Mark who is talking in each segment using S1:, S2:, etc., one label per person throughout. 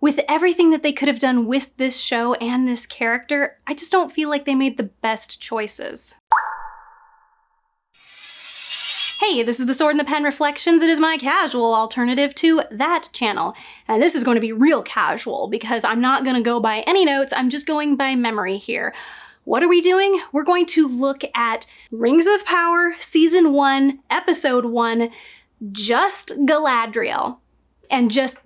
S1: with everything that they could have done with this show and this character, I just don't feel like they made the best choices. Hey, this is the Sword and the Pen Reflections. It is my casual alternative to that channel. And this is going to be real casual because I'm not going to go by any notes, I'm just going by memory here. What are we doing? We're going to look at Rings of Power, Season 1, Episode 1, just Galadriel. And just,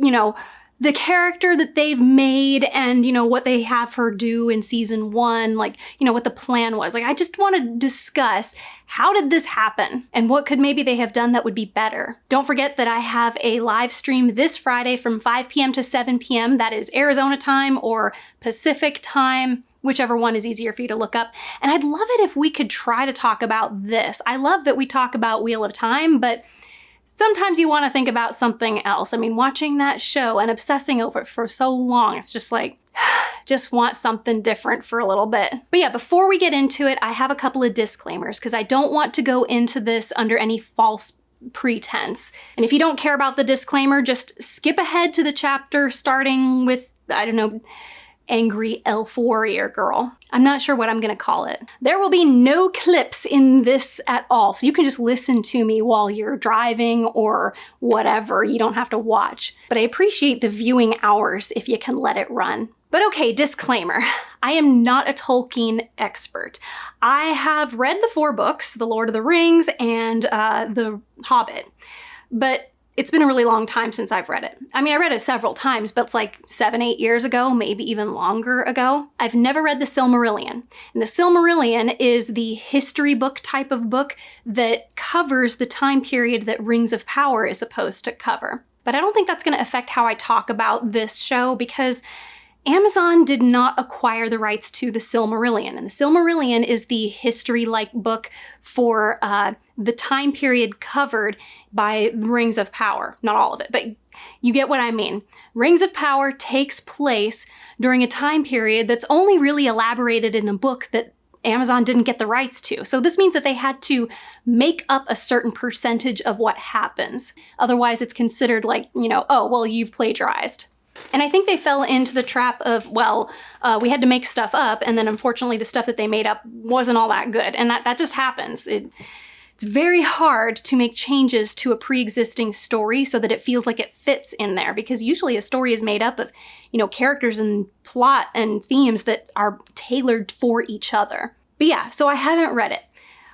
S1: the character that they've made and, what they have her do in Season 1, like, what the plan was. Like, I just want to discuss how did this happen and what could maybe they have done that would be better. Don't forget that I have a live stream this Friday from 5 p.m. to 7 p.m. That is Arizona time or Pacific time, whichever one is easier for you to look up. And I'd love it if we could try to talk about this. I love that we talk about Wheel of Time, but sometimes you want to think about something else. I mean, watching that show and obsessing over it for so long, it's just like, just want something different for a little bit. But yeah, before we get into it, I have a couple of disclaimers because I don't want to go into this under any false pretense. And if you don't care about the disclaimer, just skip ahead to the chapter starting with, I don't know, Angry Elf Warrior Girl. I'm not sure what I'm gonna call it. There will be no clips in this at all, so you can just listen to me while you're driving or whatever. You don't have to watch. But I appreciate the viewing hours if you can let it run. But okay, disclaimer. I am not a Tolkien expert. I have read the 4 books, The Lord of the Rings and The Hobbit, but it's been a really long time since I've read it. I mean, I read it several times, but it's like 7-8 years ago, maybe even longer ago. I've never read the Silmarillion. And the Silmarillion is the history book type of book that covers the time period that Rings of Power is supposed to cover. But I don't think that's going to affect how I talk about this show because Amazon did not acquire the rights to the Silmarillion, and the Silmarillion is the history-like book for the time period covered by Rings of Power. Not all of it, but you get what I mean. Rings of Power takes place during a time period that's only really elaborated in a book that Amazon didn't get the rights to. So this means that they had to make up a certain percentage of what happens. Otherwise, it's considered like, oh, well, you've plagiarized. And I think they fell into the trap of, we had to make stuff up, and then unfortunately the stuff that they made up wasn't all that good. And that just happens. It's very hard to make changes to a pre-existing story so that it feels like it fits in there, because usually a story is made up of, characters and plot and themes that are tailored for each other. But yeah, so I haven't read it.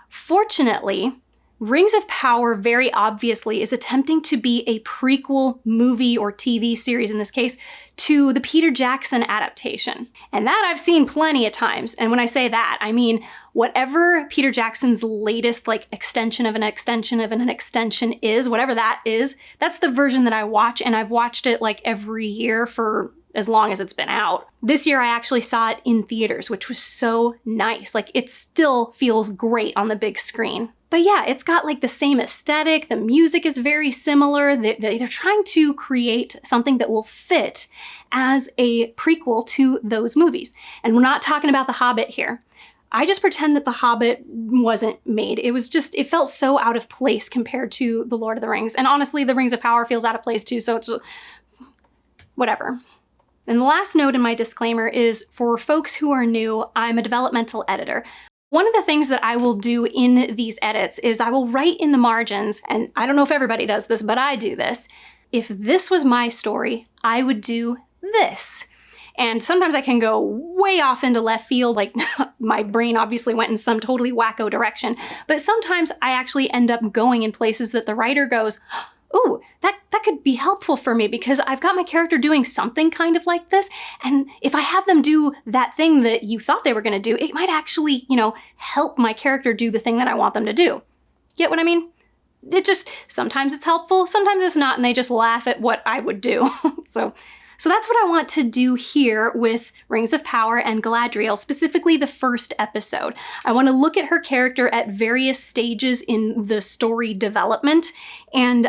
S1: Fortunately, Rings of Power very obviously is attempting to be a prequel movie or TV series in this case to the Peter Jackson adaptation. And that I've seen plenty of times. And when I say that, I mean whatever Peter Jackson's latest extension of an extension of an extension is, whatever that is, that's the version that I watch, and I've watched it every year for as long as it's been out. This year I actually saw it in theaters, which was so nice. It still feels great on the big screen. But yeah, it's got the same aesthetic, the music is very similar, they're trying to create something that will fit as a prequel to those movies. And we're not talking about The Hobbit here. I just pretend that The Hobbit wasn't made. It felt so out of place compared to The Lord of the Rings. And honestly, The Rings of Power feels out of place too, so it's whatever. And the last note in my disclaimer is for folks who are new, I'm a developmental editor. One of the things that I will do in these edits is I will write in the margins, and I don't know if everybody does this, but I do this. If this was my story, I would do this. And sometimes I can go way off into left field, my brain obviously went in some totally wacko direction, but sometimes I actually end up going in places that the writer goes, ooh, that could be helpful for me because I've got my character doing something kind of like this, and if I have them do that thing that you thought they were going to do, it might actually, help my character do the thing that I want them to do. Get what I mean? Sometimes it's helpful, sometimes it's not, and they just laugh at what I would do. So that's what I want to do here with Rings of Power and Galadriel, specifically the first episode. I want to look at her character at various stages in the story development and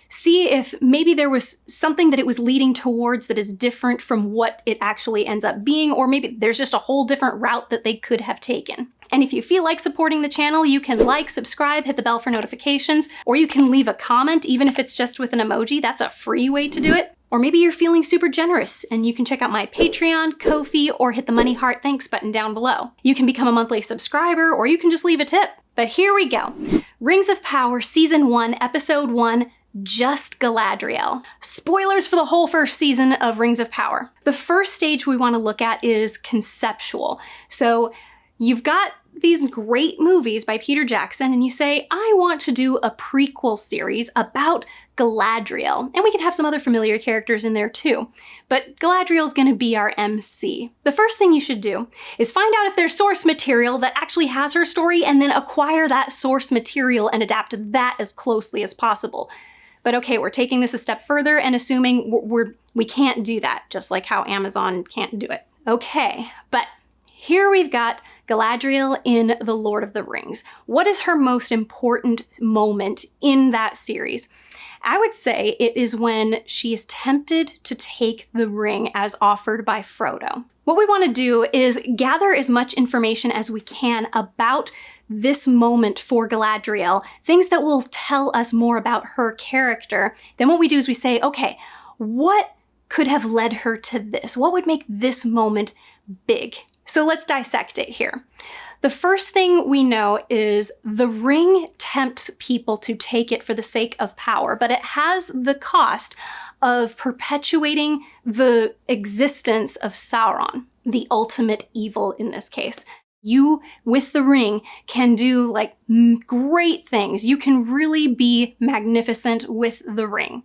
S1: see if maybe there was something that it was leading towards that is different from what it actually ends up being, or maybe there's just a whole different route that they could have taken. And if you feel like supporting the channel, you can subscribe, hit the bell for notifications, or you can leave a comment, even if it's just with an emoji. That's a free way to do it. Or maybe you're feeling super generous and you can check out my Patreon, Ko-fi, or hit the money heart thanks button down below. You can become a monthly subscriber, or you can just leave a tip. But here we go. Rings of Power Season 1, Episode 1, Just Galadriel. Spoilers for the whole first season of Rings of Power. The first stage we want to look at is conceptual. So you've got these great movies by Peter Jackson, and you say, I want to do a prequel series about Galadriel. And we can have some other familiar characters in there too. But Galadriel's gonna be our MC. The first thing you should do is find out if there's source material that actually has her story, and then acquire that source material and adapt that as closely as possible. But okay, we're taking this a step further and assuming we can't do that, just like how Amazon can't do it. Okay, but here we've got Galadriel in The Lord of the Rings. What is her most important moment in that series? I would say it is when she is tempted to take the ring as offered by Frodo. What we want to do is gather as much information as we can about this moment for Galadriel, things that will tell us more about her character. Then what we do is we say, okay, what could have led her to this? What would make this moment big? So let's dissect it here. The first thing we know is the ring tempts people to take it for the sake of power, but it has the cost of perpetuating the existence of Sauron, the ultimate evil in this case. You, with the ring, can do like great things. You can really be magnificent with the ring.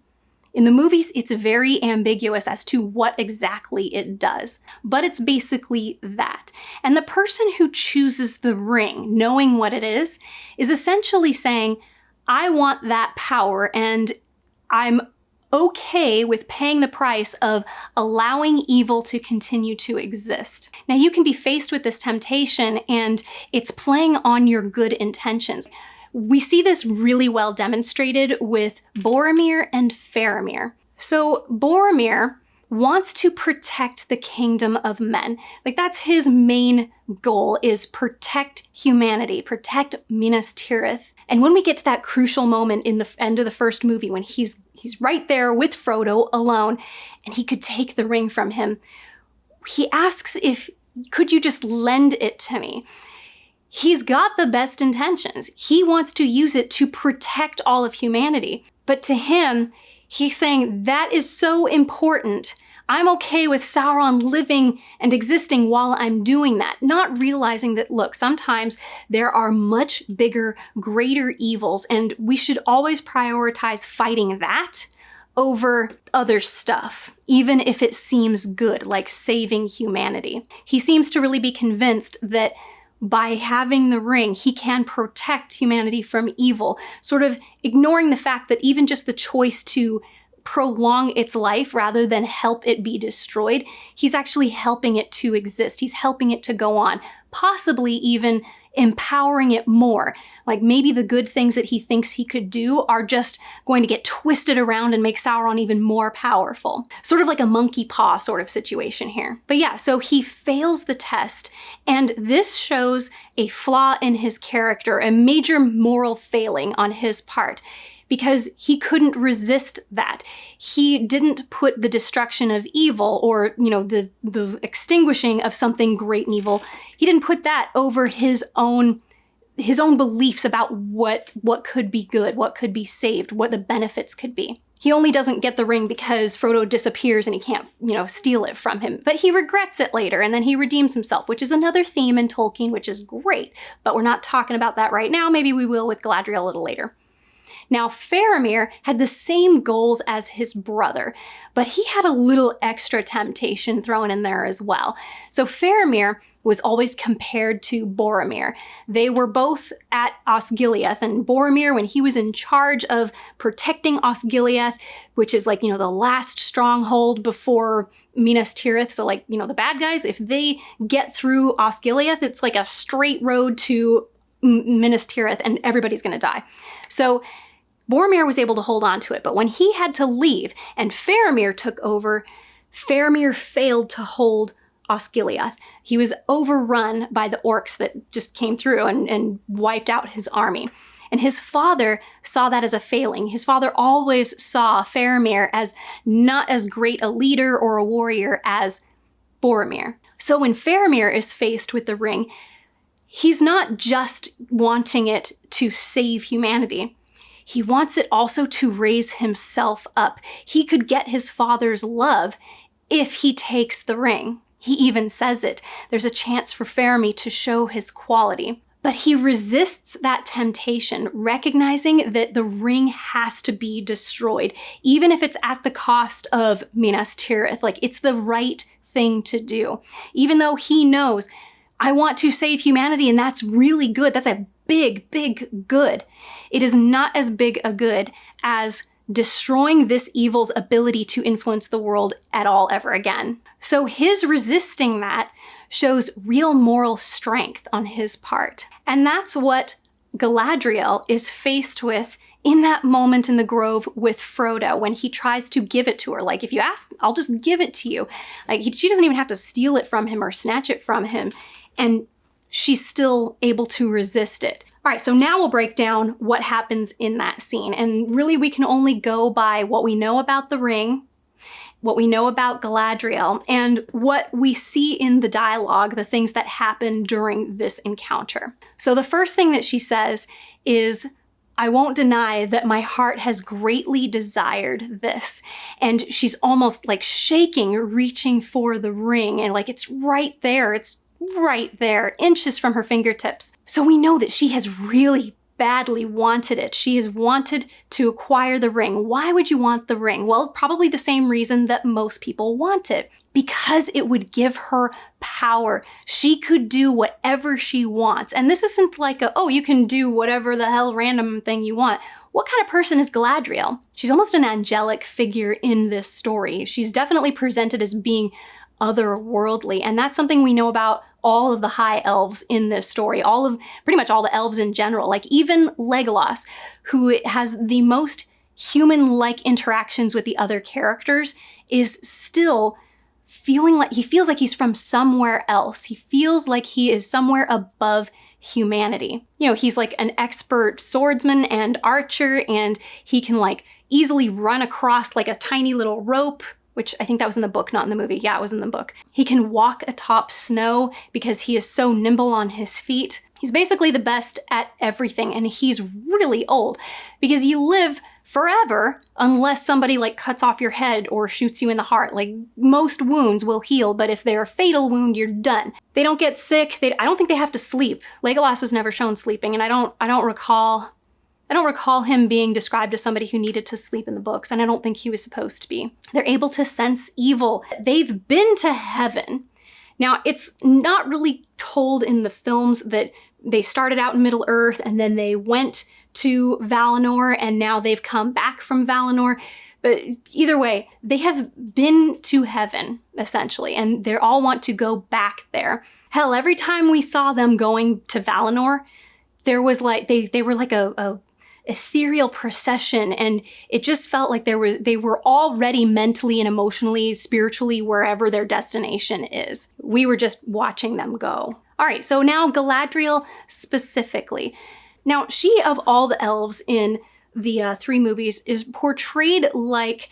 S1: In the movies, it's very ambiguous as to what exactly it does, but it's basically that. And the person who chooses the ring, knowing what it is essentially saying, I want that power, and I'm okay with paying the price of allowing evil to continue to exist. Now, you can be faced with this temptation, and it's playing on your good intentions. We see this really well demonstrated with Boromir and Faramir. So Boromir wants to protect the kingdom of men. Like, that's his main goal, is protect humanity, protect Minas Tirith. And when we get to that crucial moment in the end of the first movie, when he's right there with Frodo alone, and he could take the ring from him, he asks could you just lend it to me? He's got the best intentions. He wants to use it to protect all of humanity. But to him, he's saying that is so important. I'm okay with Sauron living and existing while I'm doing that, not realizing that, look, sometimes there are much bigger, greater evils, and we should always prioritize fighting that over other stuff, even if it seems good, like saving humanity. He seems to really be convinced that by having the ring, he can protect humanity from evil, sort of ignoring the fact that even just the choice to prolong its life rather than help it be destroyed, he's actually helping it to exist. He's helping it to go on, possibly even empowering it more. Like maybe the good things that he thinks he could do are just going to get twisted around and make Sauron even more powerful. Sort of like a monkey paw sort of situation here. But yeah, so he fails the test, and this shows a flaw in his character, a major moral failing on his part, because he couldn't resist that. He didn't put the destruction of evil, or, the extinguishing of something great and evil, he didn't put that over his own beliefs about what could be good, what could be saved, what the benefits could be. He only doesn't get the ring because Frodo disappears and he can't, steal it from him. But he regrets it later, and then he redeems himself, which is another theme in Tolkien, which is great. But we're not talking about that right now. Maybe we will with Galadriel a little later. Now, Faramir had the same goals as his brother, but he had a little extra temptation thrown in there as well. So Faramir was always compared to Boromir. They were both at Osgiliath, and Boromir, when he was in charge of protecting Osgiliath, which is like, the last stronghold before Minas Tirith, so like, the bad guys, if they get through Osgiliath, it's like a straight road to Minas Tirith, and everybody's gonna die. So Boromir was able to hold on to it, but when he had to leave and Faramir took over, Faramir failed to hold Osgiliath. He was overrun by the orcs that just came through and wiped out his army. And his father saw that as a failing. His father always saw Faramir as not as great a leader or a warrior as Boromir. So when Faramir is faced with the ring, he's not just wanting it to save humanity. He wants it also to raise himself up. He could get his father's love if he takes the ring. He even says it. There's a chance for Faramir to show his quality. But he resists that temptation, recognizing that the ring has to be destroyed, even if it's at the cost of Minas Tirith. Like, it's the right thing to do. Even though he knows, I want to save humanity, and that's really good. That's a big, big good. It is not as big a good as destroying this evil's ability to influence the world at all ever again. So his resisting that shows real moral strength on his part. And that's what Galadriel is faced with in that moment in the grove with Frodo when he tries to give it to her. Like, if you ask, I'll just give it to you. Like, she doesn't even have to steal it from him or snatch it from him. And she's still able to resist it. All right, so now we'll break down what happens in that scene. And really, we can only go by what we know about the ring, what we know about Galadriel, and what we see in the dialogue, the things that happen during this encounter. So the first thing that she says is, I won't deny that my heart has greatly desired this. And she's almost like shaking, reaching for the ring, and like it's right there, inches from her fingertips. So we know that she has really badly wanted it. She has wanted to acquire the ring. Why would you want the ring? Well, probably the same reason that most people want it. Because it would give her power. She could do whatever she wants. And this isn't like you can do whatever the hell random thing you want. What kind of person is Galadriel? She's almost an angelic figure in this story. She's definitely presented as being otherworldly. And that's something we know about all of the high elves in this story, pretty much all the elves in general. Like even Legolas, who has the most human-like interactions with the other characters, is still he feels like he's from somewhere else. He feels like he is somewhere above humanity. You know, he's like an expert swordsman and archer, and he can like easily run across like a tiny little rope, which I think that was in the book, not in the movie. Yeah, it was in the book. He can walk atop snow because he is so nimble on his feet. He's basically the best at everything, and he's really old because you live forever unless somebody like cuts off your head or shoots you in the heart. Like most wounds will heal, but if they're a fatal wound, you're done. They don't get sick. I don't think they have to sleep. Legolas was never shown sleeping, and I don't recall him being described as somebody who needed to sleep in the books, and I don't think he was supposed to be. They're able to sense evil. They've been to heaven. Now, it's not really told in the films that they started out in Middle-earth and then they went to Valinor and now they've come back from Valinor. But either way, they have been to heaven, essentially, and they all want to go back there. Hell, every time we saw them going to Valinor, there was like, they were like a ethereal procession, and it just felt like they were already mentally and emotionally, spiritually, wherever their destination is. We were just watching them go. All right, so now Galadriel specifically. Now, she, of all the elves in the three movies, is portrayed like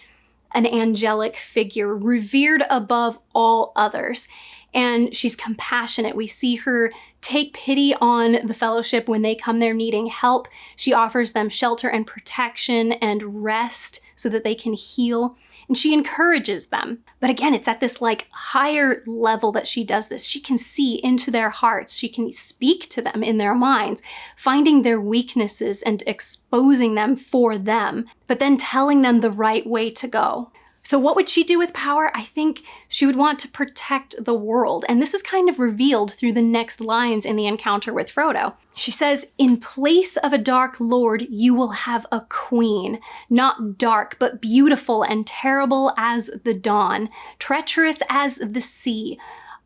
S1: an angelic figure, revered above all others. And she's compassionate. We see her take pity on the Fellowship when they come there needing help. She offers them shelter and protection and rest so that they can heal. And she encourages them. But again, it's at this like higher level that she does this. She can see into their hearts. She can speak to them in their minds, finding their weaknesses and exposing them for them, but then telling them the right way to go. So what would she do with power? I think she would want to protect the world. And this is kind of revealed through the next lines in the encounter with Frodo. She says, "In place of a dark lord, you will have a queen, not dark, but beautiful and terrible as the dawn, treacherous as the sea.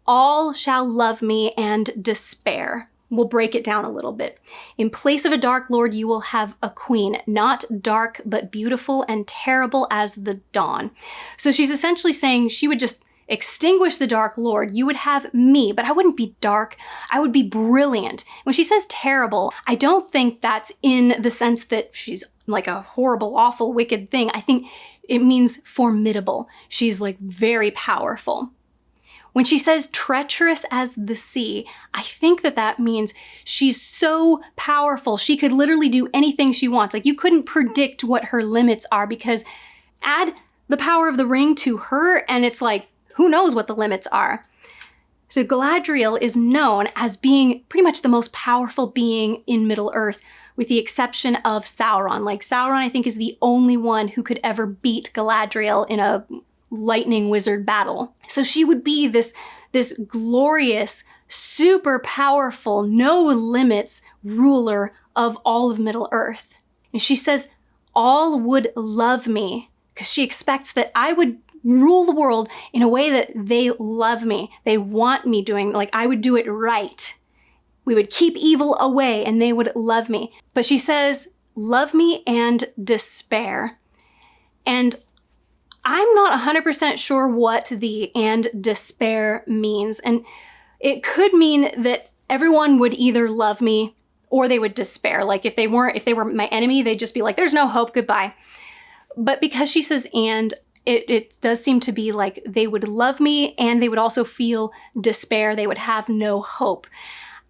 S1: All shall love me and despair." We'll break it down a little bit. In place of a dark lord, you will have a queen, not dark, but beautiful and terrible as the dawn. So she's essentially saying she would just extinguish the Dark Lord, you would have me, but I wouldn't be dark. I would be brilliant. When she says terrible, I don't think that's in the sense that she's like a horrible, awful, wicked thing. I think it means formidable. She's like very powerful. When she says treacherous as the sea, I think that that means she's so powerful. She could literally do anything she wants. Like you couldn't predict what her limits are, because add the power of the ring to her and it's like, who knows what the limits are? So Galadriel is known as being pretty much the most powerful being in Middle-earth, with the exception of Sauron. Like Sauron, I think, is the only one who could ever beat Galadriel in a lightning wizard battle. So she would be this glorious, super powerful, no limits ruler of all of Middle-earth. And she says, all would love me, because she expects that I would rule the world in a way that they love me. They want me doing, like I would do it right. We would keep evil away and they would love me. But she says, love me and despair. And I'm not 100% sure what the and despair means. And it could mean that everyone would either love me or they would despair. Like if they were my enemy, they'd just be like, there's no hope, goodbye. But because she says and, it does seem to be like they would love me and they would also feel despair. They would have no hope.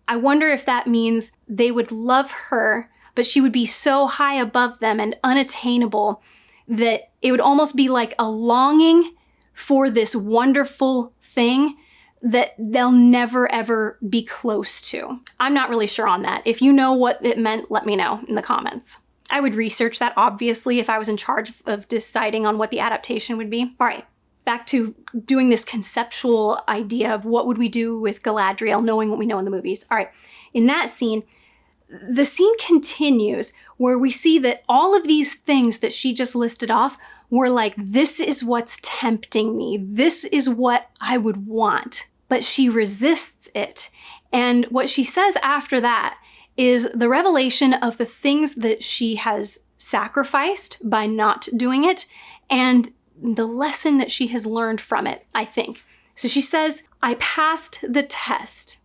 S1: I wonder if that means they would love her, but she would be so high above them and unattainable that it would almost be like a longing for this wonderful thing that they'll never ever be close to. I'm not really sure on that. If you know what it meant, let me know in the comments. I would research that, obviously, if I was in charge of deciding on what the adaptation would be. All right, back to doing this conceptual idea of what would we do with Galadriel, knowing what we know in the movies. All right, in that scene, the scene continues where we see that all of these things that she just listed off were like, this is what's tempting me. This is what I would want. But she resists it. And what she says after that is the revelation of the things that she has sacrificed by not doing it and the lesson that she has learned from it, I think. So she says, I passed the test.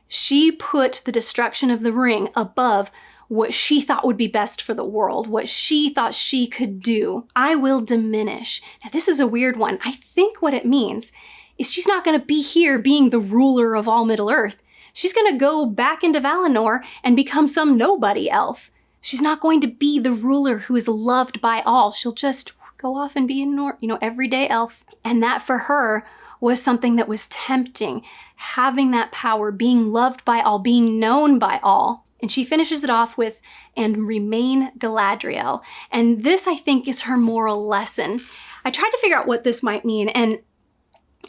S1: She put the destruction of the ring above what she thought would be best for the world, what she thought she could do. I will diminish. Now, this is a weird one. I think what it means is she's not going to be here being the ruler of all Middle-earth. She's going to go back into Valinor and become some nobody elf. She's not going to be the ruler who is loved by all. She'll just go off and be an everyday elf. And that for her was something that was tempting, having that power, being loved by all, being known by all. And she finishes it off with, and remain Galadriel. And this, I think, is her moral lesson. I tried to figure out what this might mean, and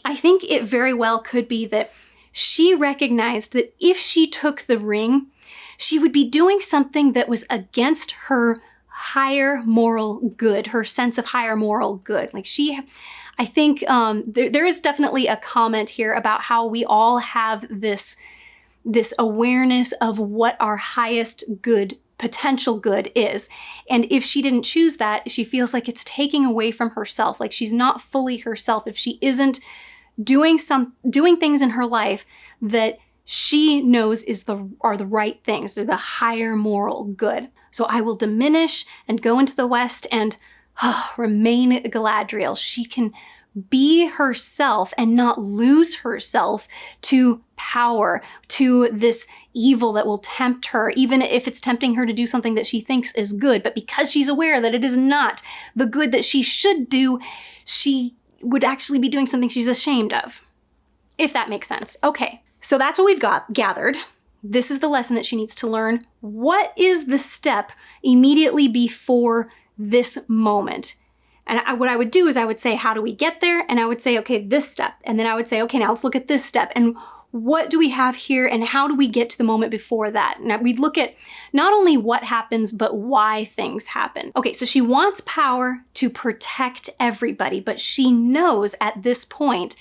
S1: I think it very well could be that she recognized that if she took the ring, she would be doing something that was against her higher moral good, her sense of higher moral good. Like I think there is definitely a comment here about how we all have this awareness of what our highest good, potential good is. And if she didn't choose that, she feels like it's taking away from herself. Like she's not fully herself if she isn't doing things in her life that she knows are the right things, they're the higher moral good. So I will diminish and go into the West and remain Galadriel. She can be herself and not lose herself to power, to this evil that will tempt her, even if it's tempting her to do something that she thinks is good. But because she's aware that it is not the good that she should do, she would actually be doing something she's ashamed of, if that makes sense. Okay, so that's what we've gathered. This is the lesson that she needs to learn. What is the step immediately before this moment? And what I would do is I would say, how do we get there? And I would say, okay, this step. And then I would say, okay, now let's look at this step. And what do we have here? And how do we get to the moment before that? Now we'd look at not only what happens, but why things happen. Okay, so she wants power to protect everybody, but she knows at this point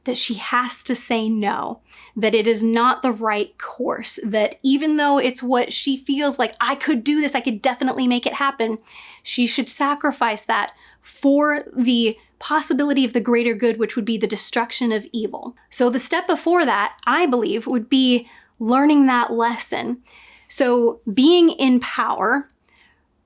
S1: that she has to say no, that it is not the right course, that even though it's what she feels like, I could do this, I could definitely make it happen, she should sacrifice that for the possibility of the greater good, which would be the destruction of evil. So the step before that, I believe, would be learning that lesson. So being in power,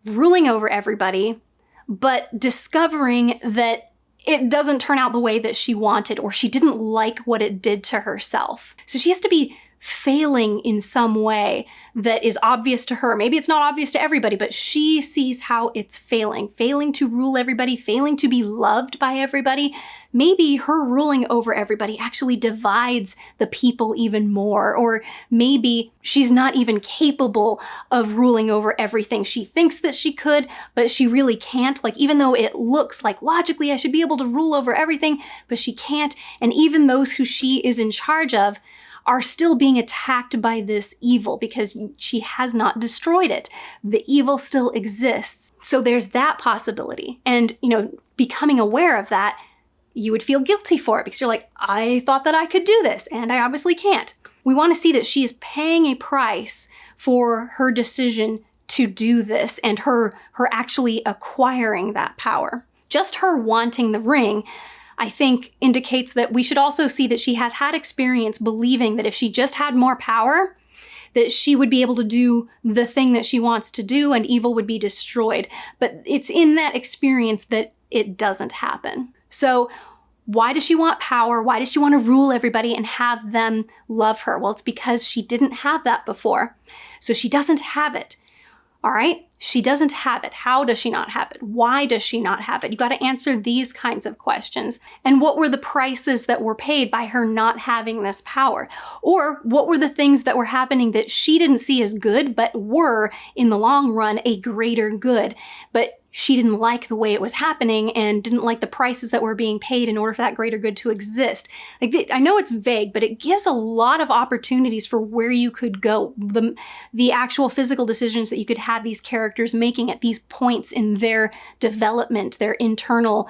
S1: ruling over everybody, but discovering that it doesn't turn out the way that she wanted, or she didn't like what it did to herself. So she has to be failing in some way that is obvious to her. Maybe it's not obvious to everybody, but she sees how it's failing to rule everybody, failing to be loved by everybody. Maybe her ruling over everybody actually divides the people even more, or maybe she's not even capable of ruling over everything. She thinks that she could, but she really can't. Like, even though it looks like logically I should be able to rule over everything, but she can't. And even those who she is in charge of are still being attacked by this evil because she has not destroyed it. The evil still exists. So there's that possibility. And, becoming aware of that, you would feel guilty for it because you're like, I thought that I could do this, and I obviously can't. We want to see that she is paying a price for her decision to do this and her actually acquiring that power. Just her wanting the ring, I think, indicates that we should also see that she has had experience believing that if she just had more power, that she would be able to do the thing that she wants to do and evil would be destroyed. But it's in that experience that it doesn't happen. So why does she want power? Why does she want to rule everybody and have them love her? Well, it's because she didn't have that before. So she doesn't have it. All right? She doesn't have it. How does she not have it? Why does she not have it? You got to answer these kinds of questions. And what were the prices that were paid by her not having this power? Or what were the things that were happening that she didn't see as good, but were, in the long run, a greater good? But she didn't like the way it was happening and didn't like the prices that were being paid in order for that greater good to exist. I know it's vague, but it gives a lot of opportunities for where you could go. The actual physical decisions that you could have these characters making at these points in their development, their internal,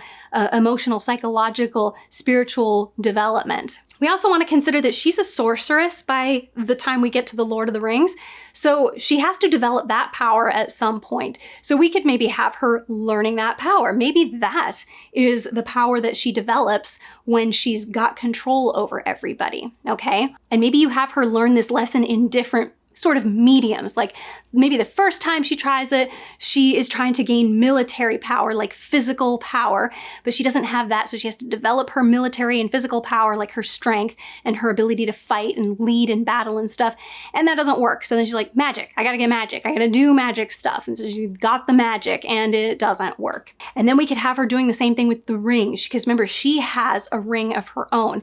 S1: emotional, psychological, spiritual development. We also want to consider that she's a sorceress by the time we get to the Lord of the Rings. So she has to develop that power at some point. So we could maybe have her learning that power. Maybe that is the power that she develops when she's got control over everybody, okay? And maybe you have her learn this lesson in different sort of mediums. Like maybe the first time she tries it, she is trying to gain military power, like physical power, but she doesn't have that. So she has to develop her military and physical power, like her strength and her ability to fight and lead in battle and stuff. And that doesn't work. So then she's like, magic, I gotta get magic. I gotta do magic stuff. And so she got the magic and it doesn't work. And then we could have her doing the same thing with the ring. Because remember, she has a ring of her own.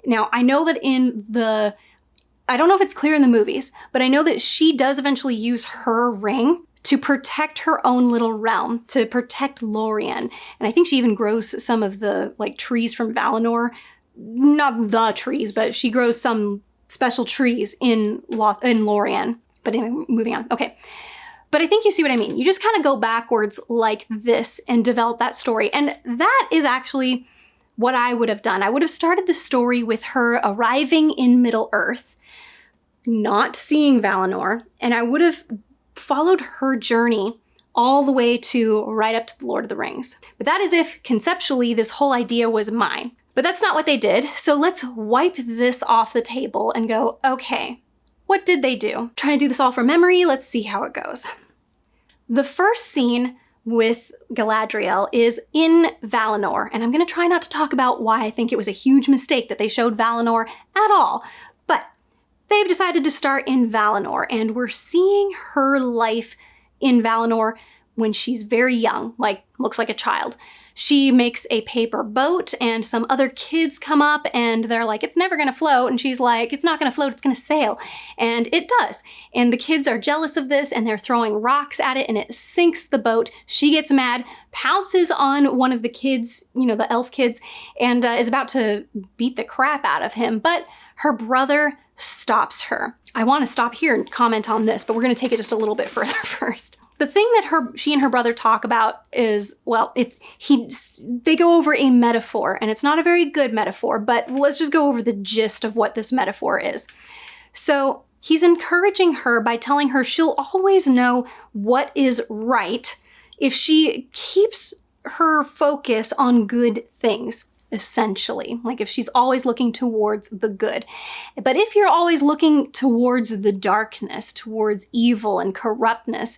S1: Now, I know that I don't know if it's clear in the movies, but I know that she does eventually use her ring to protect her own little realm, to protect Lorien. And I think she even grows some of the trees from Valinor. Not the trees, but she grows some special trees in Lorien. But anyway, moving on. Okay. But I think you see what I mean. You just kind of go backwards like this and develop that story. And that is actually what I would have done. I would have started the story with her arriving in Middle-earth, not seeing Valinor, and I would have followed her journey all the way to right up to the Lord of the Rings. But that is if conceptually this whole idea was mine. But that's not what they did, so let's wipe this off the table and go, okay, what did they do? Trying to do this all from memory, let's see how it goes. The first scene with Galadriel is in Valinor, and I'm going to try not to talk about why I think it was a huge mistake that they showed Valinor at all, but they've decided to start in Valinor, and we're seeing her life in Valinor when she's very young, looks like a child. She makes a paper boat, and some other kids come up, and they're like, it's never gonna float, and she's like, it's not gonna float, it's gonna sail. And it does. And the kids are jealous of this, and they're throwing rocks at it, and it sinks the boat. She gets mad, pounces on one of the kids, the elf kids, and is about to beat the crap out of him, but her brother stops her. I want to stop here and comment on this, but we're going to take it just a little bit further first. The thing that she and her brother talk about is, they go over a metaphor, and it's not a very good metaphor, but let's just go over the gist of what this metaphor is. So he's encouraging her by telling her she'll always know what is right if she keeps her focus on good things, essentially. Like if she's always looking towards the good. But if you're always looking towards the darkness, towards evil and corruptness,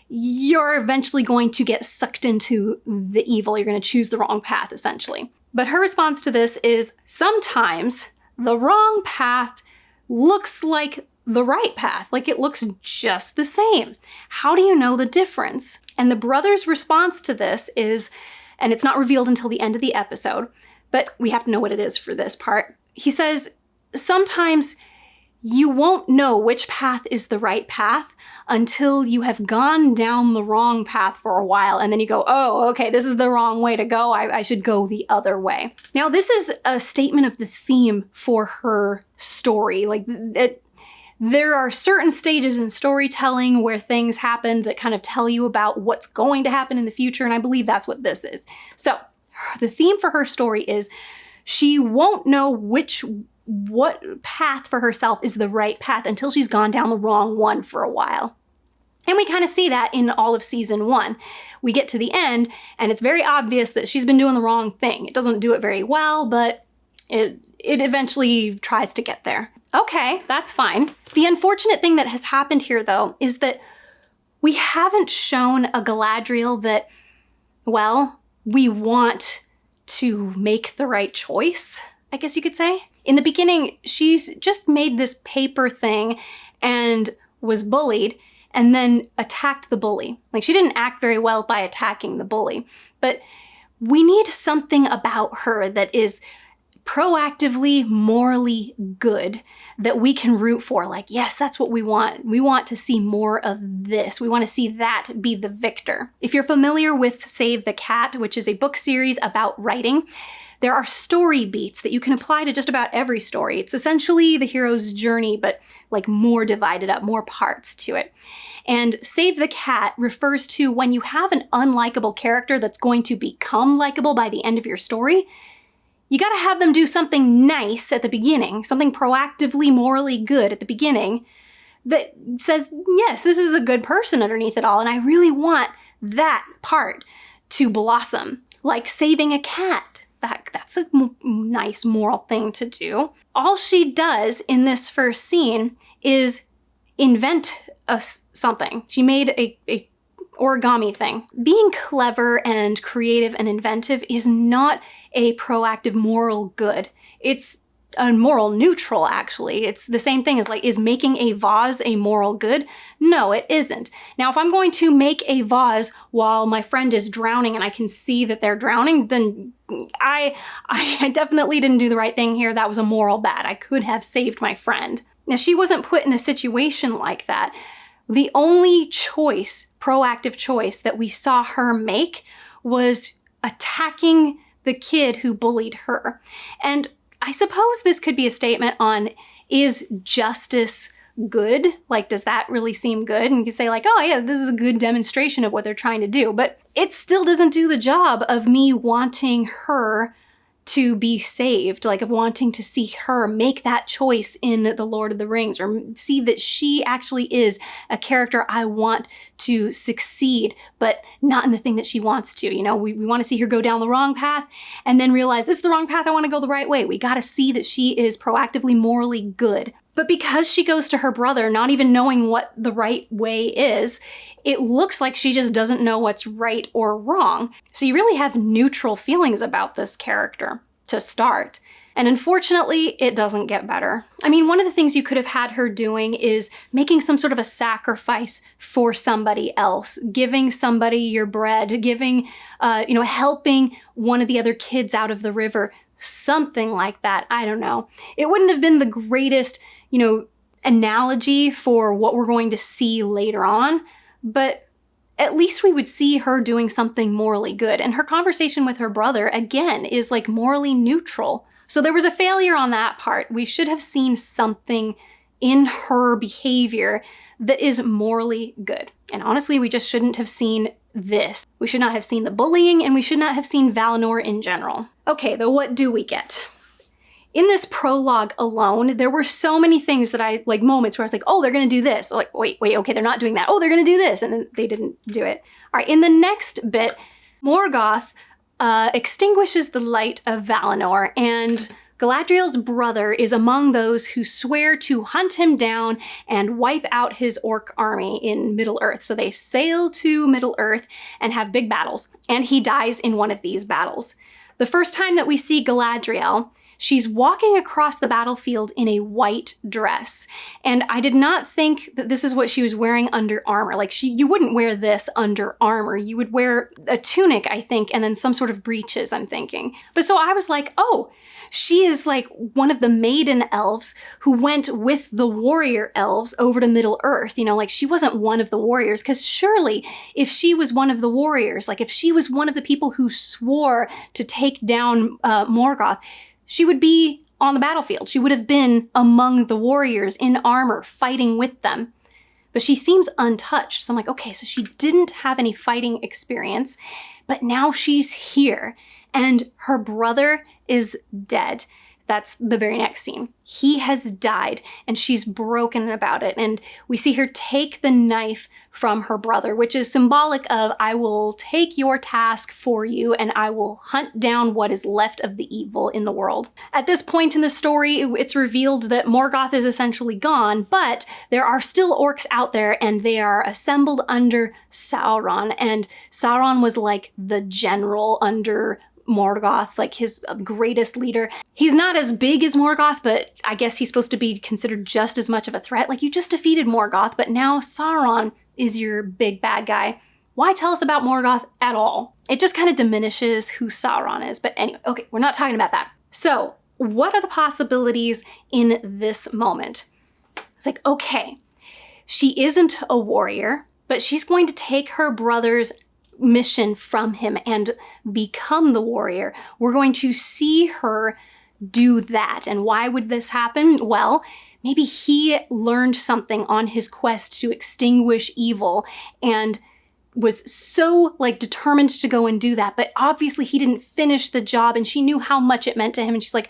S1: you're eventually going to get sucked into the evil. You're going to choose the wrong path, essentially. But her response to this is, sometimes the wrong path looks like the right path, like it looks just the same. How do you know the difference? And the brother's response to this is, and it's not revealed until the end of the episode, but we have to know what it is for this part. He says, sometimes you won't know which path is the right path until you have gone down the wrong path for a while. And then you go, oh, okay, this is the wrong way to go. I should go the other way. Now, this is a statement of the theme for her story. Like, there are certain stages in storytelling where things happen that kind of tell you about what's going to happen in the future, and I believe that's what this is. So, the theme for her story is she won't know what path for herself is the right path until she's gone down the wrong one for a while. And we kind of see that in all of season 1. We get to the end, and it's very obvious that she's been doing the wrong thing. It doesn't do it very well, but it eventually tries to get there. Okay, that's fine. The unfortunate thing that has happened here, though, is that we haven't shown a Galadriel that, well, we want to make the right choice, I guess you could say. In the beginning, she's just made this paper thing and was bullied and then attacked the bully. Like, she didn't act very well by attacking the bully, but we need something about her that is proactively morally good that we can root for. Like, yes, that's what we want. We want to see more of this. We want to see that be the victor. If you're familiar with Save the Cat, which is a book series about writing, there are story beats that you can apply to just about every story. It's essentially the hero's journey, but like more divided up, more parts to it. And Save the Cat refers to when you have an unlikable character that's going to become likable by the end of your story. You gotta have them do something nice at the beginning, something proactively morally good at the beginning that says, yes, this is a good person underneath it all, and I really want that part to blossom, like saving a cat. That's a nice moral thing to do. All she does in this first scene is invent something. She made a origami thing. Being clever and creative and inventive is not a proactive moral good. It's a moral neutral, actually. It's the same thing as like, is making a vase a moral good? No, it isn't. Now, if I'm going to make a vase while my friend is drowning and I can see that they're drowning, then I definitely didn't do the right thing here. That was a moral bad. I could have saved my friend. Now, she wasn't put in a situation like that. The only choice, proactive choice, that we saw her make was attacking the kid who bullied her. And I suppose this could be a statement on, is justice good? Like, does that really seem good? And you can say like, oh yeah, this is a good demonstration of what they're trying to do. But it still doesn't do the job of me wanting her to be saved, like of wanting to see her make that choice in The Lord of the Rings, or see that she actually is a character I want to succeed, but not in the thing that she wants to. You know, we want to see her go down the wrong path and then realize this is the wrong path, I want to go the right way. We got to see that she is proactively morally good. But because she goes to her brother, not even knowing what the right way is, it looks like she just doesn't know what's right or wrong. So you really have neutral feelings about this character to start. And unfortunately, it doesn't get better. I mean, one of the things you could have had her doing is making some sort of a sacrifice for somebody else, giving somebody your bread, giving, helping one of the other kids out of the river, something like that. I don't know. It wouldn't have been the greatest, analogy for what we're going to see later on, but at least we would see her doing something morally good. And her conversation with her brother, again, is like morally neutral. So there was a failure on that part. We should have seen something in her behavior that is morally good. And honestly, we just shouldn't have seen this. We should not have seen the bullying, and we should not have seen Valinor in general. Okay, though, what do we get? In this prologue alone, there were so many things that moments where I was like, oh, they're gonna do this. Like, wait, okay, they're not doing that. Oh, they're gonna do this. And then they didn't do it. All right, in the next bit, Morgoth extinguishes the light of Valinor, and Galadriel's brother is among those who swear to hunt him down and wipe out his orc army in Middle-earth. So they sail to Middle-earth and have big battles, and he dies in one of these battles. The first time that we see Galadriel, she's walking across the battlefield in a white dress. And I did not think that this is what she was wearing under armor. Like, you wouldn't wear this under armor. You would wear a tunic, I think, and then some sort of breeches, I'm thinking. But so I was like, oh, she is like one of the maiden elves who went with the warrior elves over to Middle-earth. You know, like, she wasn't one of the warriors, because surely if she was one of the warriors, like if she was one of the people who swore to take down Morgoth, she would be on the battlefield. She would have been among the warriors in armor, fighting with them. But she seems untouched. So I'm like, okay, so she didn't have any fighting experience, but now she's here. And her brother is dead. That's the very next scene. He has died, and she's broken about it. And we see her take the knife from her brother, which is symbolic of, I will take your task for you, and I will hunt down what is left of the evil in the world. At this point in the story, it's revealed that Morgoth is essentially gone, but there are still orcs out there, and they are assembled under Sauron. And Sauron was like the general under Morgoth, like his greatest leader. He's not as big as Morgoth, but I guess he's supposed to be considered just as much of a threat. Like, you just defeated Morgoth, but now Sauron is your big bad guy. Why tell us about Morgoth at all? It just kind of diminishes who Sauron is. But anyway, okay, we're not talking about that. So what are the possibilities in this moment? It's like, okay, she isn't a warrior, but she's going to take her brother's mission from him and become the warrior. We're going to see her do that. And why would this happen? Well, maybe he learned something on his quest to extinguish evil and was so like determined to go and do that. But obviously he didn't finish the job, and she knew how much it meant to him. And she's like,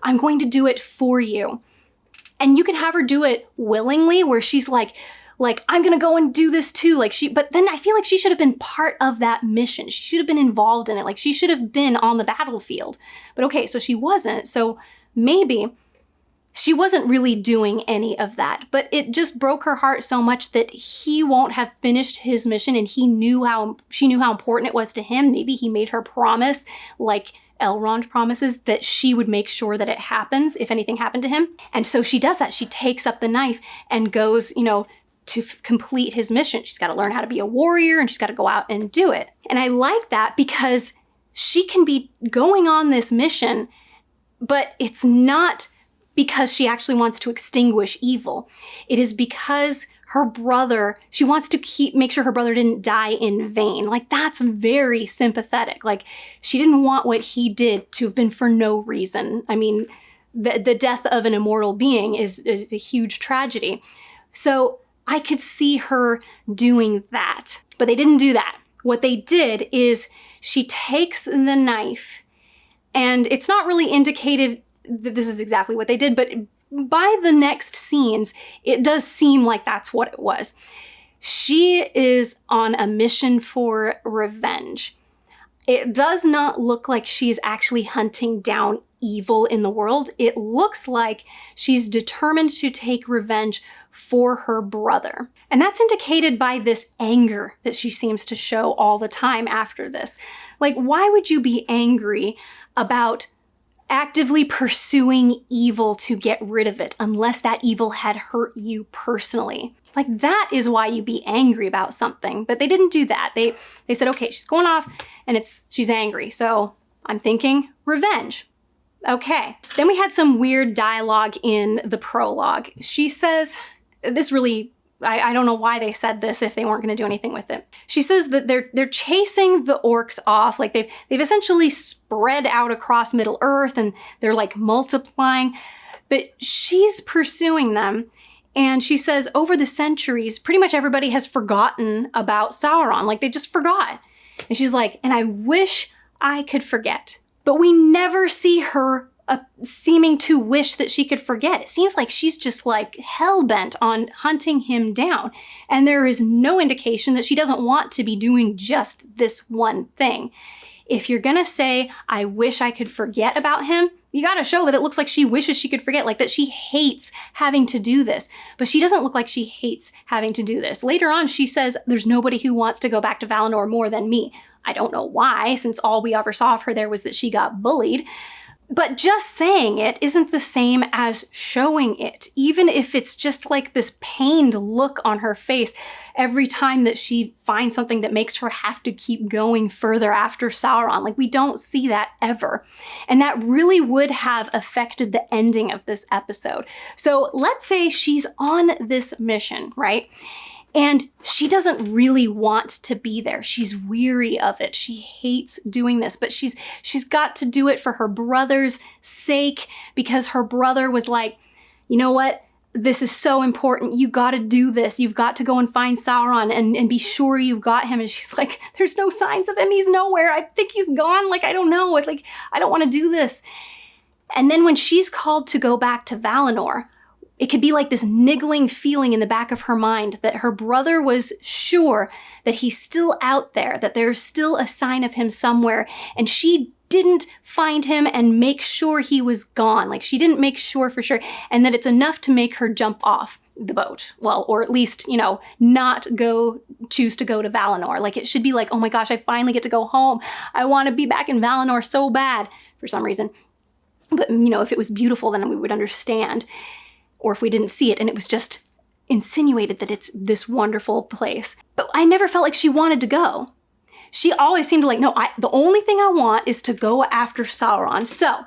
S1: I'm going to do it for you. And you can have her do it willingly, where she's like, I'm gonna go and do this too. But then I feel like she should have been part of that mission. She should have been involved in it. Like, she should have been on the battlefield. But okay, so she wasn't. So maybe she wasn't really doing any of that, but it just broke her heart so much that he won't have finished his mission, and she knew how important it was to him. Maybe he made her promise, like Elrond promises, that she would make sure that it happens if anything happened to him. And so she does that. She takes up the knife and goes, to complete his mission. She's got to learn how to be a warrior, and she's got to go out and do it. And I like that because she can be going on this mission, but it's not because she actually wants to extinguish evil. It is because her brother, she wants to make sure her brother didn't die in vain. Like, that's very sympathetic. Like, she didn't want what he did to have been for no reason. I mean, the death of an immortal being is a huge tragedy. So I could see her doing that, but they didn't do that. What they did is she takes the knife, and it's not really indicated that this is exactly what they did, but by the next scenes, it does seem like that's what it was. She is on a mission for revenge. It does not look like she's actually hunting down evil in the world. It looks like she's determined to take revenge for her brother. And that's indicated by this anger that she seems to show all the time after this. Like, why would you be angry about actively pursuing evil to get rid of it unless that evil had hurt you personally? Like, that is why you'd be angry about something. But they didn't do that. They said, okay, she's going off and she's angry. So I'm thinking revenge. Okay. Then we had some weird dialogue in the prologue. She says, this really, I don't know why they said this if they weren't going to do anything with it. She says that they're chasing the orcs off. Like, they've essentially spread out across Middle-earth, and they're like multiplying, but she's pursuing them. And she says over the centuries, pretty much everybody has forgotten about Sauron. Like, they just forgot. And she's like, and I wish I could forget. But we never see her seeming to wish that she could forget. It seems like she's just like hell-bent on hunting him down. And there is no indication that she doesn't want to be doing just this one thing. If you're gonna say, I wish I could forget about him, you gotta show that it looks like she wishes she could forget, like that she hates having to do this. But she doesn't look like she hates having to do this. Later on, she says, there's nobody who wants to go back to Valinor more than me. I don't know why, since all we ever saw of her there was that she got bullied. But just saying it isn't the same as showing it, even if it's just like this pained look on her face every time that she finds something that makes her have to keep going further after Sauron. Like, we don't see that ever. And that really would have affected the ending of this episode. So let's say she's on this mission, right? And she doesn't really want to be there. She's weary of it. She hates doing this, but she's got to do it for her brother's sake, because her brother was like, you know what? This is so important. You got to do this. You've got to go and find Sauron and be sure you've got him. And she's like, there's no signs of him. He's nowhere. I think he's gone. Like, I don't know. It's like, I don't want to do this. And then when she's called to go back to Valinor, it could be like this niggling feeling in the back of her mind that her brother was sure that he's still out there, that there's still a sign of him somewhere, and she didn't find him and make sure he was gone. Like, she didn't make sure for sure, and that it's enough to make her jump off the boat. Well, or at least, not choose to go to Valinor. Like, it should be like, oh my gosh, I finally get to go home. I want to be back in Valinor so bad for some reason. But, if it was beautiful, then we would understand. Or if we didn't see it and it was just insinuated that it's this wonderful place. But I never felt like she wanted to go. She always seemed to like, no, the only thing I want is to go after Sauron. So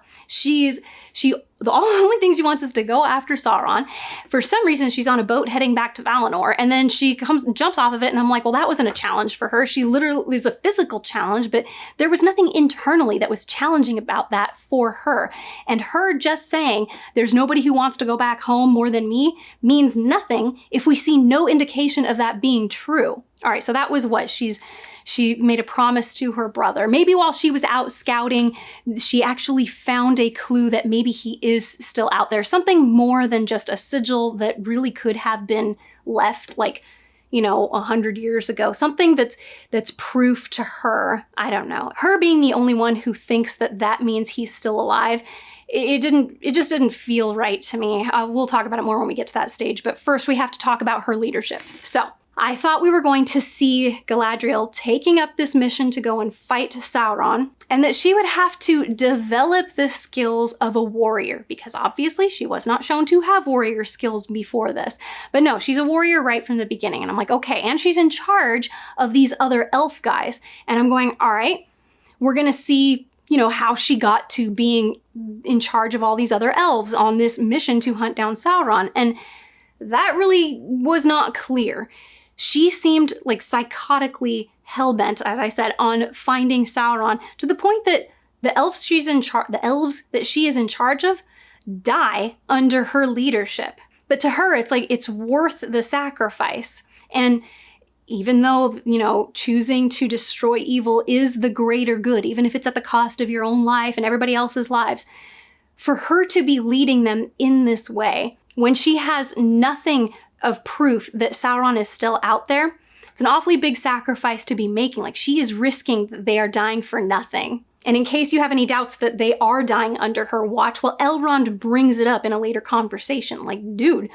S1: the only thing she wants is to go after Sauron. For some reason, she's on a boat heading back to Valinor, and then she jumps off of it, and I'm like, well, that wasn't a challenge for her. She literally is a physical challenge, but there was nothing internally that was challenging about that for her. And her just saying, there's nobody who wants to go back home more than me, means nothing if we see no indication of that being true. All right, so that was what she made a promise to her brother. Maybe while she was out scouting, she actually found a clue that maybe he is still out there. Something more than just a sigil that really could have been left, 100 years ago. Something that's proof to her. I don't know. Her being the only one who thinks that means he's still alive, it just didn't feel right to me. We'll talk about it more when we get to that stage. But first, we have to talk about her leadership. So, I thought we were going to see Galadriel taking up this mission to go and fight Sauron, and that she would have to develop the skills of a warrior, because obviously she was not shown to have warrior skills before this. But no, she's a warrior right from the beginning. And I'm like, okay, and she's in charge of these other elf guys. And I'm going, all right, we're going to see, how she got to being in charge of all these other elves on this mission to hunt down Sauron. And that really was not clear. She seemed like psychotically hell-bent, as I said, on finding Sauron, to the point that the elves that she is in charge of die under her leadership. But to her, it's like it's worth the sacrifice. And even though, choosing to destroy evil is the greater good, even if it's at the cost of your own life and everybody else's lives, for her to be leading them in this way, when she has nothing of proof that Sauron is still out there, it's an awfully big sacrifice to be making. Like, she is risking that they are dying for nothing. And in case you have any doubts that they are dying under her watch, well, Elrond brings it up in a later conversation. Like, dude,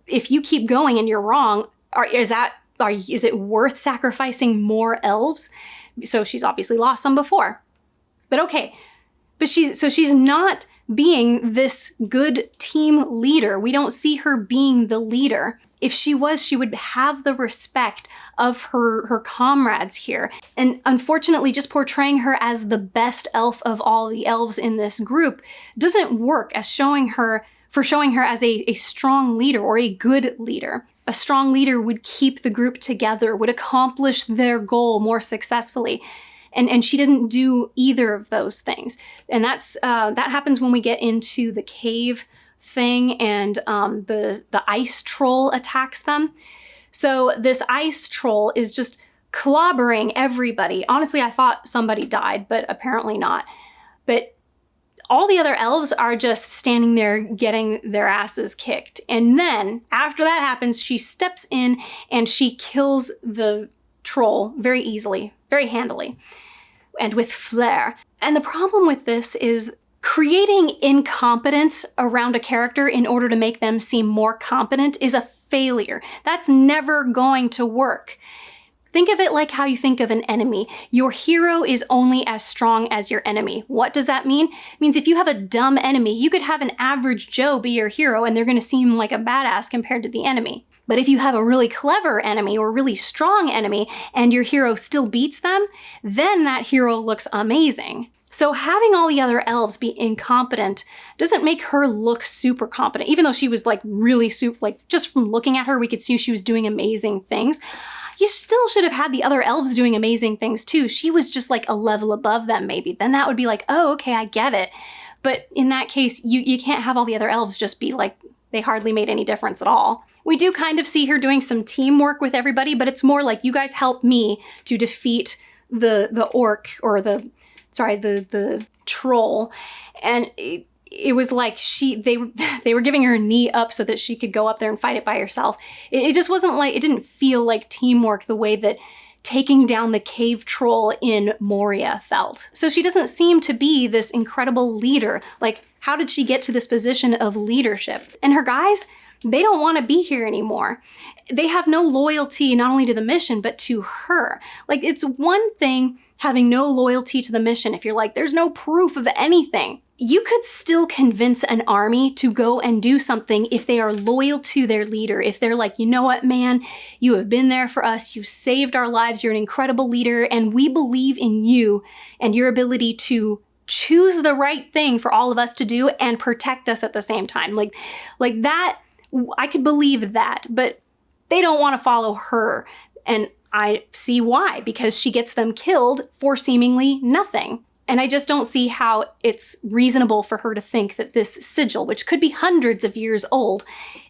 S1: if you keep going and you're wrong, is it worth sacrificing more elves? So she's obviously lost some before. But okay, she's not being this good team leader. We don't see her being the leader. If she was, she would have the respect of her comrades here. And unfortunately, just portraying her as the best elf of all the elves in this group doesn't work as showing her as a strong leader or a good leader. A strong leader would keep the group together, would accomplish their goal more successfully. And she didn't do either of those things. And that happens when we get into the cave thing and the ice troll attacks them. So this ice troll is just clobbering everybody. Honestly, I thought somebody died, but apparently not. But All the other elves are just standing there getting their asses kicked. And then after that happens, she steps in and she kills the troll very easily, very handily, and with flair. And the problem with this is creating incompetence around a character in order to make them seem more competent is a failure. That's never going to work. Think of it like how you think of an enemy. Your hero is only as strong as your enemy. What does that mean? It means if you have a dumb enemy, you could have an average Joe be your hero and they're going to seem like a badass compared to the enemy. But if you have a really clever enemy or really strong enemy and your hero still beats them, then that hero looks amazing. So having all the other elves be incompetent doesn't make her look super competent, even though she was like really super, like just from looking at her, we could see she was doing amazing things. You still should have had the other elves doing amazing things too. She was just like a level above them maybe. Then that would be like, oh, okay, I get it. But in that case, you can't have all the other elves just be like, they hardly made any difference at all. We do kind of see her doing some teamwork with everybody, but it's more like, you guys help me to defeat the orc or the troll. And it was like they were giving her a knee up so that she could go up there and fight it by herself. It just wasn't like, it didn't feel like teamwork the way that taking down the cave troll in Moria felt. So she doesn't seem to be this incredible leader. Like, how did she get to this position of leadership? And her guys, they don't want to be here anymore. They have no loyalty not only to the mission, but to her. Like, it's one thing having no loyalty to the mission if you're like, there's no proof of anything. You could still convince an army to go and do something if they are loyal to their leader. If they're like, you know what, man, you have been there for us. You've saved our lives. You're an incredible leader. And we believe in you and your ability to choose the right thing for all of us to do and protect us at the same time. Like that, I could believe that, but they don't want to follow her. And I see why, because she gets them killed for seemingly nothing. And I just don't see how it's reasonable for her to think that this sigil, which could be hundreds of years old,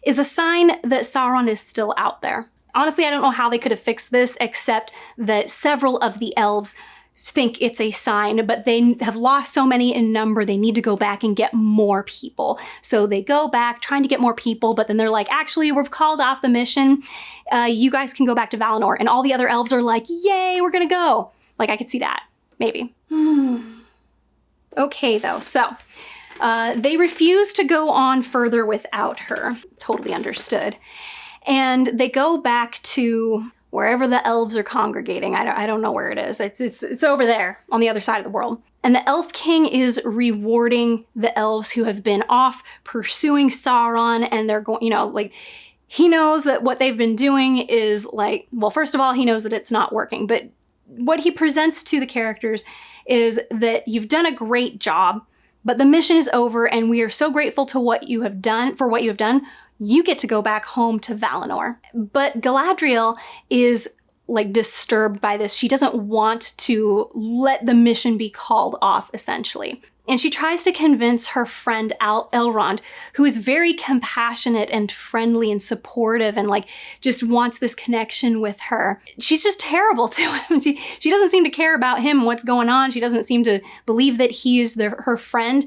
S1: is a sign that Sauron is still out there. Honestly, I don't know how they could have fixed this, except that several of the elves think it's a sign, but they have lost so many in number, they need to go back and get more people. So they go back trying to get more people, but then they're like, actually, we've called off the mission. You guys can go back to Valinor. And all the other elves are like, yay, we're gonna go. Like, I could see that, maybe. Okay, though, so they refuse to go on further without her. Totally understood. And they go back to wherever the elves are congregating. I don't know where it is. It's over there on the other side of the world. And the Elf King is rewarding the elves who have been off pursuing Sauron, and they're going, like, he knows that what they've been doing is like, well, first of all, he knows that it's not working, but what he presents to the characters is that you've done a great job, but the mission is over, and we are so grateful to what you have done, for what you have done. You get to go back home to Valinor. But Galadriel is like disturbed by this. She doesn't want to let the mission be called off, essentially. And she tries to convince her friend Elrond, who is very compassionate and friendly and supportive and like just wants this connection with her. She's just terrible to him. She doesn't seem to care about him, what's going on. She doesn't seem to believe that he is her friend.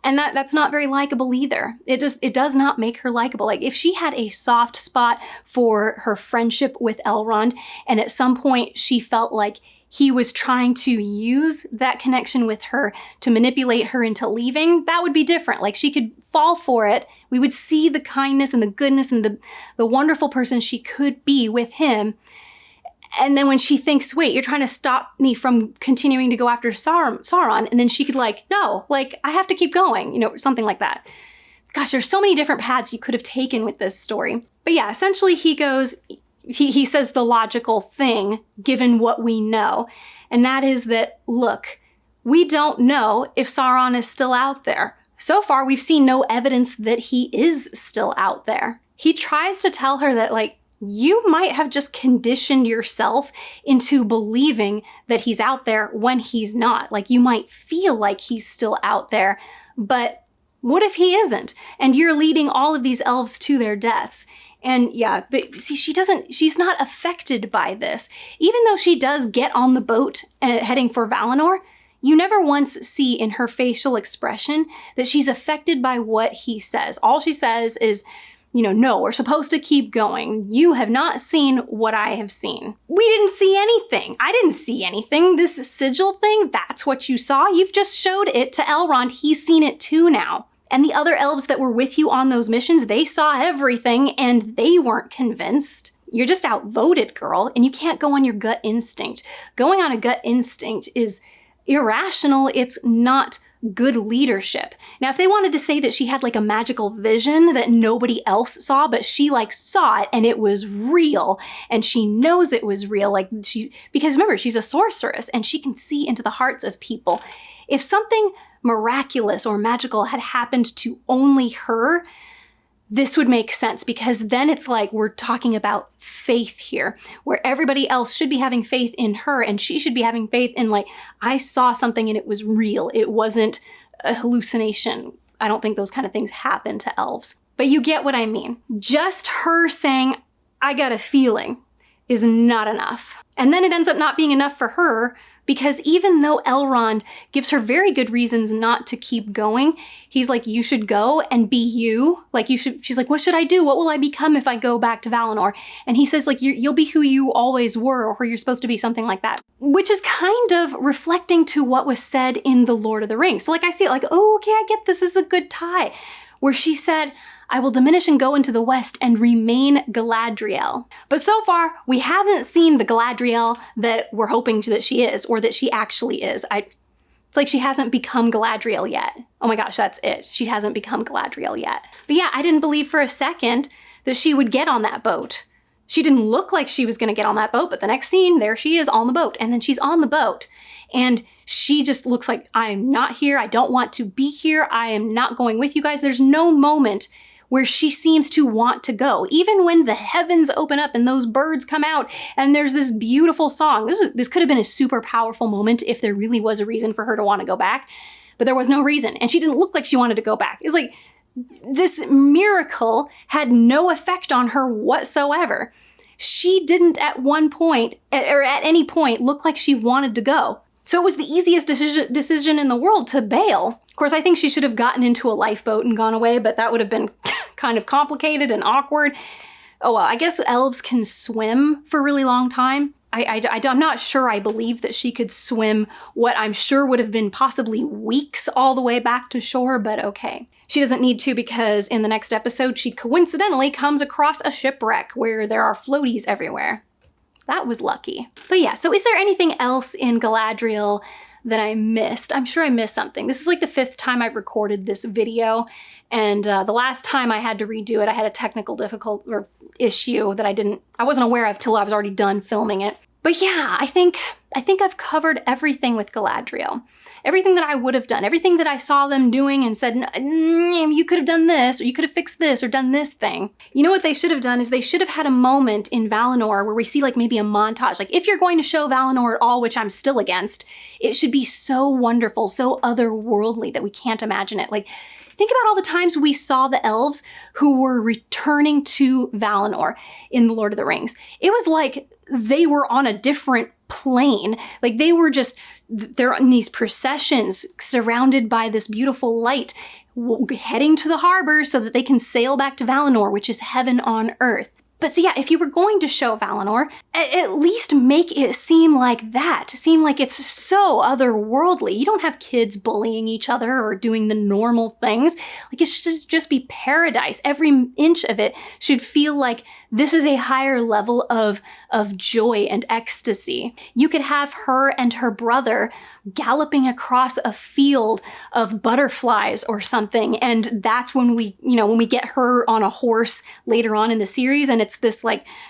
S1: And that's not very likable either. It does not make her likable. Like, if she had a soft spot for her friendship with Elrond, and at some point she felt like he was trying to use that connection with her to manipulate her into leaving, that would be different. Like, she could fall for it. We would see the kindness and the goodness and the wonderful person she could be with him. And then when she thinks, wait, you're trying to stop me from continuing to go after Sauron, and then she could like, no, like, I have to keep going, something like that. Gosh, there's so many different paths you could have taken with this story. But yeah, essentially he says the logical thing, given what we know. And that is that, look, we don't know if Sauron is still out there. So far, we've seen no evidence that he is still out there. He tries to tell her that, like, you might have just conditioned yourself into believing that he's out there when he's not. Like, you might feel like he's still out there, but what if he isn't? And you're leading all of these elves to their deaths. And yeah, but see, she's not affected by this. Even though she does get on the boat heading for Valinor, You never once see in her facial expression that she's affected by what he says. All she says is, no, we're supposed to keep going. You have not seen what I have seen. We didn't see anything. I didn't see anything. This sigil thing, that's what you saw. You've just showed it to Elrond. He's seen it too now. And the other elves that were with you on those missions, they saw everything and they weren't convinced. You're just outvoted, girl, and you can't go on your gut instinct. Going on a gut instinct is irrational. It's not good leadership. Now, if they wanted to say that she had like a magical vision that nobody else saw, but she like saw it and it was real and she knows it was real, because remember, she's a sorceress and she can see into the hearts of people. If something miraculous or magical had happened to only her, this would make sense, because then it's like we're talking about faith here, where everybody else should be having faith in her and she should be having faith in I saw something and it was real. It wasn't a hallucination. I don't think those kind of things happen to elves. But you get what I mean. Just her saying, I got a feeling, is not enough. And then it ends up not being enough for her, because even though Elrond gives her very good reasons not to keep going, he's like, you should go and be you. She's like, what should I do? What will I become if I go back to Valinor? And he says, you'll be who you always were, or you're supposed to be, something like that. Which is kind of reflecting to what was said in The Lord of the Rings. So I see it oh, okay, I get this is a good tie. Where she said, I will diminish and go into the west and remain Galadriel. But so far, we haven't seen the Galadriel that we're hoping that she is, or that she actually is. It's like she hasn't become Galadriel yet. Oh my gosh, that's it. She hasn't become Galadriel yet. But yeah, I didn't believe for a second that she would get on that boat. She didn't look like she was gonna get on that boat, but the next scene, there she is on the boat. And then she's on the boat. And she just looks like, I'm not here. I don't want to be here. I am not going with you guys. There's no moment where she seems to want to go. Even when the heavens open up and those birds come out and there's this beautiful song. This could have been a super powerful moment if there really was a reason for her to want to go back, but there was no reason. And she didn't look like she wanted to go back. It's like this miracle had no effect on her whatsoever. She didn't at one point, or at any point, look like she wanted to go. So it was the easiest decision in the world to bail. Of course, I think she should have gotten into a lifeboat and gone away, but that would have been kind of complicated and awkward. Oh well, I guess elves can swim for a really long time. I'm not sure I believe that she could swim what I'm sure would have been possibly weeks all the way back to shore, but okay. She doesn't need to, because in the next episode, she coincidentally comes across a shipwreck where there are floaties everywhere. That was lucky. But yeah, so is there anything else in Galadriel that I missed? I'm sure I missed something. This is like the 5th time I've recorded this video, and the last time I had to redo it, I had a technical issue that I wasn't aware of till I was already done filming it. But yeah, I think I've covered everything with Galadriel. Everything that I would have done, everything that I saw them doing and said, you could have done this, or you could have fixed this, or done this thing. You know what they should have done is they should have had a moment in Valinor where we see maybe a montage. If you're going to show Valinor at all, which I'm still against, it should be so wonderful, so otherworldly that we can't imagine it. Think about all the times we saw the elves who were returning to Valinor in The Lord of the Rings. It was like they were on a different plane. They're in these processions surrounded by this beautiful light, heading to the harbor so that they can sail back to Valinor, which is heaven on earth. But so yeah, if you were going to show Valinor, at least make it seem like that. Seem like it's so otherworldly. You don't have kids bullying each other or doing the normal things. It should just be paradise. Every inch of it should feel like this is a higher level of joy and ecstasy. You could have her and her brother galloping across a field of butterflies or something, and that's when we get her on a horse later on in the series, and it's this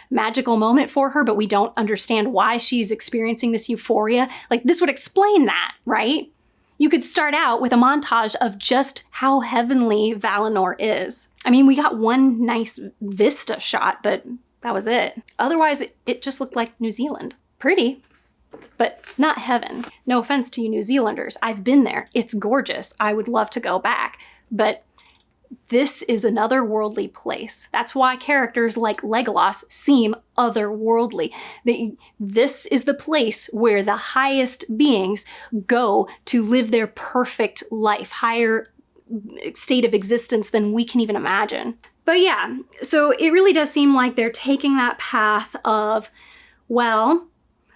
S1: magical moment for her, but we don't understand why she's experiencing this euphoria. This would explain that, right? You could start out with a montage of just how heavenly Valinor is. I mean, we got one nice vista shot, but that was it. Otherwise, it just looked like New Zealand. Pretty, but not heaven. No offense to you New Zealanders. I've been there. It's gorgeous. I would love to go back. But this is an otherworldly place. That's why characters like Legolas seem otherworldly. This is the place where the highest beings go to live their perfect life, higher state of existence than we can even imagine. But yeah, so it really does seem like they're taking that path of, well,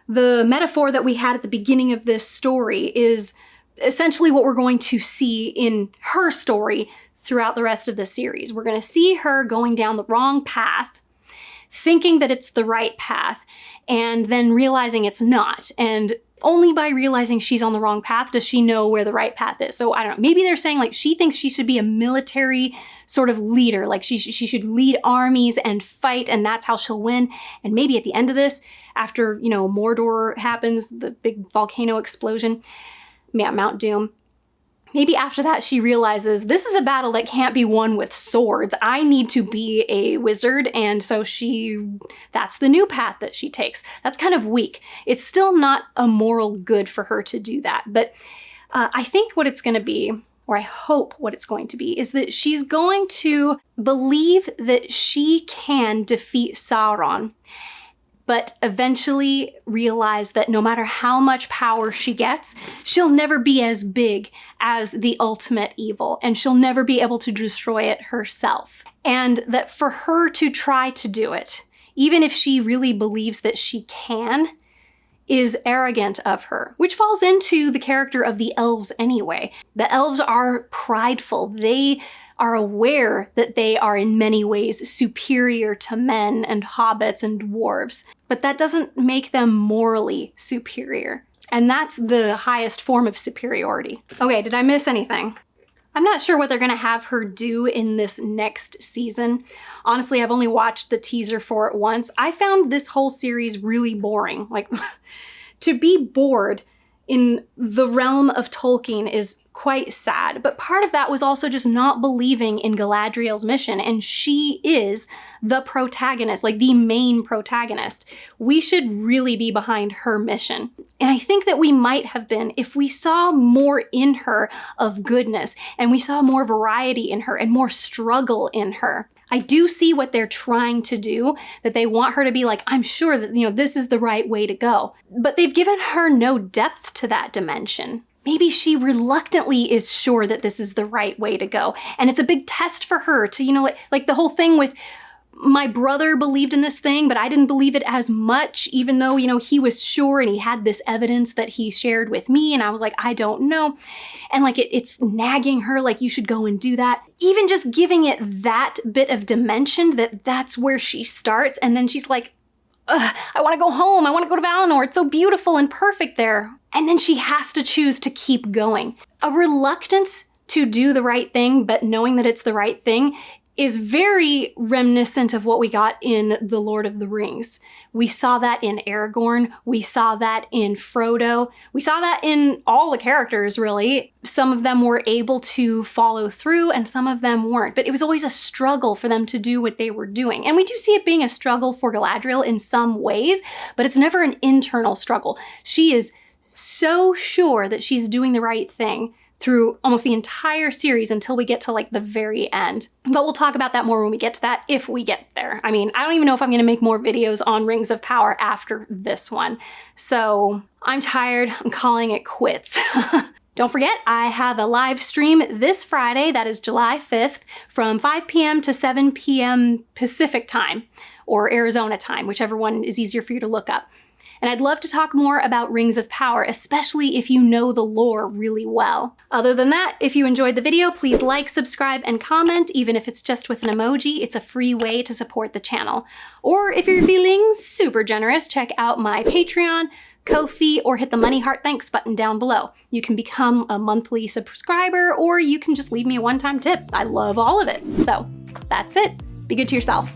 S1: the metaphor that we had at the beginning of this story is essentially what we're going to see in her story throughout the rest of the series. We're going to see her going down the wrong path, thinking that it's the right path, and then realizing it's not. And only by realizing she's on the wrong path does she know where the right path is. So I don't know, maybe they're saying like she thinks she should be a military sort of leader, like she should lead armies and fight, and that's how she'll win. And maybe at the end of this, after, you know, Mordor happens, the big volcano explosion, Mount Doom, maybe after that she realizes this is a battle that can't be won with swords. I need to be a wizard, and so that's the new path that she takes. That's kind of weak. It's still not a moral good for her to do that, but I think what it's going to be, or I hope what it's going to be, is that she's going to believe that she can defeat Sauron, but eventually realize that no matter how much power she gets, she'll never be as big as the ultimate evil, and she'll never be able to destroy it herself. And that for her to try to do it, even if she really believes that she can, is arrogant of her, which falls into the character of the elves anyway. The elves are prideful. They are aware that they are in many ways superior to men and hobbits and dwarves, but that doesn't make them morally superior. And that's the highest form of superiority. Okay, did I miss anything? I'm not sure what they're gonna have her do in this next season. Honestly, I've only watched the teaser for it once. I found this whole series really boring. Like, to be bored in the realm of Tolkien is quite sad, but part of that was also just not believing in Galadriel's mission, and she is the protagonist, like the main protagonist. We should really be behind her mission. And I think that we might have been if we saw more in her of goodness, and we saw more variety in her and more struggle in her. I do see what they're trying to do, that they want her to be like, I'm sure that, you know, this is the right way to go. But they've given her no depth to that dimension. Maybe she reluctantly is sure that this is the right way to go. And it's a big test for her to, you know, like the whole thing with my brother believed in this thing, but I didn't believe it as much, even though, you know, he was sure and he had this evidence that he shared with me. And I was like, I don't know. And like, it's nagging her, like, you should go and do that. Even just giving it that bit of dimension, that's where she starts. And then she's like, I want to go home. I want to go to Valinor. It's so beautiful and perfect there. And then she has to choose to keep going. A reluctance to do the right thing, but knowing that it's the right thing, is very reminiscent of what we got in The Lord of the Rings. We saw that in Aragorn. We saw that in Frodo. We saw that in all the characters, really. Some of them were able to follow through and some of them weren't. But it was always a struggle for them to do what they were doing. And we do see it being a struggle for Galadriel in some ways, but it's never an internal struggle. She is so sure that she's doing the right thing through almost the entire series until we get to like the very end. But we'll talk about that more when we get to that, if we get there. I mean, I don't even know if I'm gonna make more videos on Rings of Power after this one. So I'm tired, I'm calling it quits. Don't forget, I have a live stream this Friday, that is July 5th, from 5 p.m. to 7 p.m. Pacific time, or Arizona time, whichever one is easier for you to look up. And I'd love to talk more about Rings of Power, especially if you know the lore really well. Other than that, if you enjoyed the video, please like, subscribe, and comment, even if it's just with an emoji. It's a free way to support the channel. Or if you're feeling super generous, check out my Patreon, Ko-fi, or hit the money heart thanks button down below. You can become a monthly subscriber, or you can just leave me a one-time tip. I love all of it. So that's it. Be good to yourself.